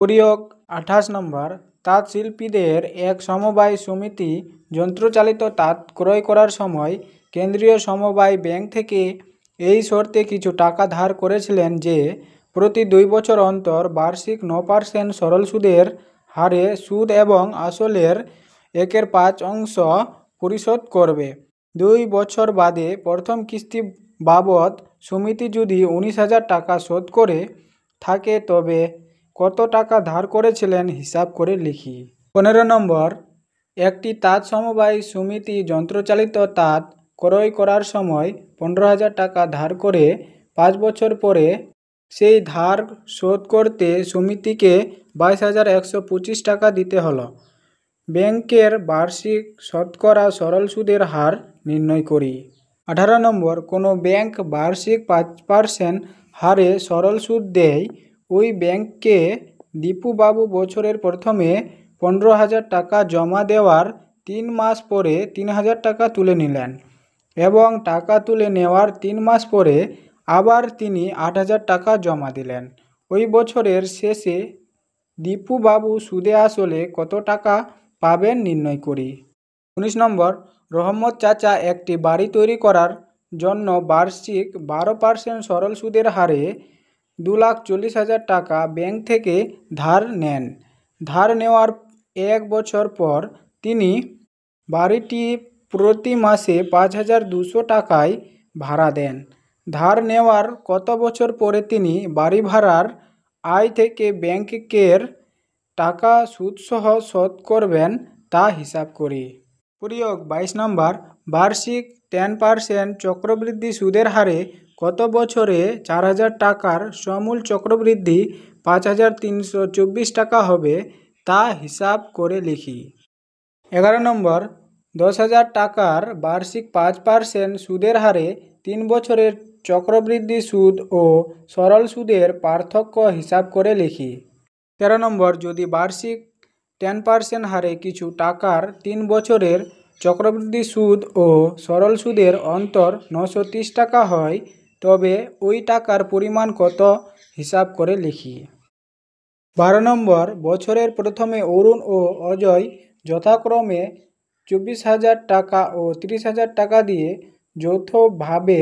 প্রয়োগ 28 নম্বর, তাঁত শিল্পীদের এক সমবায় সমিতি যন্ত্রচালিত তাঁত ক্রয় করার সময় কেন্দ্রীয় সমবায় ব্যাংক থেকে এই শর্তে কিছু টাকা ধার করেছিলেন যে প্রতি 2 বছর অন্তর বার্ষিক 9% সরল সুদের হারে সুদ এবং আসলের 1/5 অংশ পরিশোধ করবে। 2 বছর বাদে প্রথম কিস্তি বাবদ সমিতি যদি 19,000 টাকা শোধ করে থাকে তবে কত টাকা ধার করেছিলেন হিসাব করে লিখি। 15 নম্বর, একটি তাঁত সমবায় সমিতি যন্ত্রচালিত তাঁত ক্রয় করার সময় 15,000 টাকা ধার করে 5 বছর পরে সেই ধার শোধ করতে সমিতিকে 22,125 টাকা দিতে হলো। ব্যাংকের বার্ষিক শতকরা সরল সুদের হার নির্ণয় করি। 18 নম্বর, কোনো ব্যাংক বার্ষিক 5% হারে সরল সুদ দেয়, ওই ব্যাংককে দীপুবাবু বছরের প্রথমে 15,000 টাকা জমা দেওয়ার 3 মাস পরে 3,000 টাকা তুলে নিলেন এবং টাকা তুলে নেওয়ার 3 মাস পরে আবার তিনি 8,000 টাকা জমা দিলেন। ওই বছরের শেষে দীপুবাবু সুদে আসলে কত টাকা পাবেন নির্ণয় করি। 19 নম্বর, রহমত চাচা একটি বাড়ি তৈরি করার জন্য বার্ষিক 12% সরল সুদের হারে 2,40,000 টাকা ব্যাংক থেকে ধার নেন। ধার নেওয়ার 1 বছর পর তিনি বাড়িটি প্রতি মাসে 5,200 টাকায় ভাড়া দেন। ধার নেওয়ার কত বছর পরে তিনি বাড়ি ভাড়ার আয় থেকে ব্যাংকের টাকা সুদসহ শোধ করবেন তা হিসাব করি। প্রয়োগ 22 নম্বর, বার্ষিক 10% চক্রবৃদ্ধি সুদের হারে কত বছরে 4,000 টাকার সমূল চক্রবৃদ্ধি 5,324 টাকা হবে তা হিসাব করে লিখি। 11 নম্বর, 10,000 টাকার বার্ষিক 5% সুদের হারে 3 বছরের চক্রবৃদ্ধি সুদ ও সরল সুদের পার্থক্য হিসাব করে লিখি। 13 নম্বর, যদি বার্ষিক 10% হারে কিছু টাকার 3 বছরের চক্রবৃদ্ধি সুদ ও সরল সুদের অন্তর 930 টাকা হয় তবে ওই টাকার পরিমাণ কত হিসাব করে লিখি। 12 নম্বর, বছরের প্রথমে অরুণ ও অজয় যথাক্রমে 24,000 টাকা ও 30,000 টাকা দিয়ে যৌথভাবে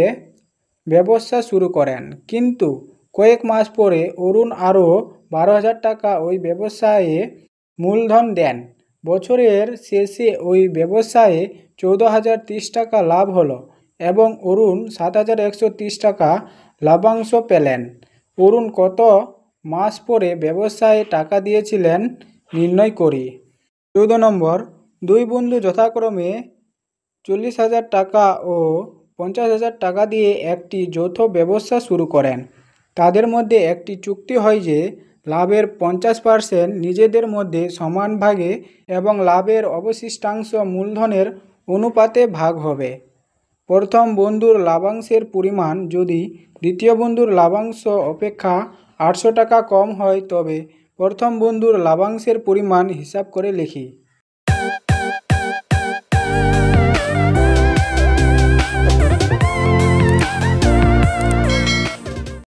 ব্যবসা শুরু করেন, কিন্তু কয়েক মাস পরে অরুণ আরও 12,000 টাকা ওই ব্যবসায়ে মূলধন দেন। বছরের শেষে ওই ব্যবসায়ে 14,030 টাকা লাভ হলো এবং অরুণ 7,130 টাকা লাভাংশ পেলেন। অরুণ কত মাস পরে ব্যবসায়ে টাকা দিয়েছিলেন নির্ণয় করি। 14 নম্বর, দুই বন্ধু যথাক্রমে 40,000 টাকা ও 50,000 টাকা দিয়ে একটি যৌথ ব্যবসা শুরু করেন। তাদের মধ্যে একটি চুক্তি হয় যে লাভের 50% নিজেদের মধ্যে সমান ভাগে এবং লাভের অবশিষ্টাংশ মূলধনের অনুপাতে ভাগ হবে। প্রথম বন্ধুর লাভাংশের পরিমাণ যদি দ্বিতীয় বন্ধুর লাভাংশ অপেক্ষা 800 টাকা কম হয় তবে প্রথম বন্ধুর লাভাংশের পরিমাণ হিসাব করে লিখি।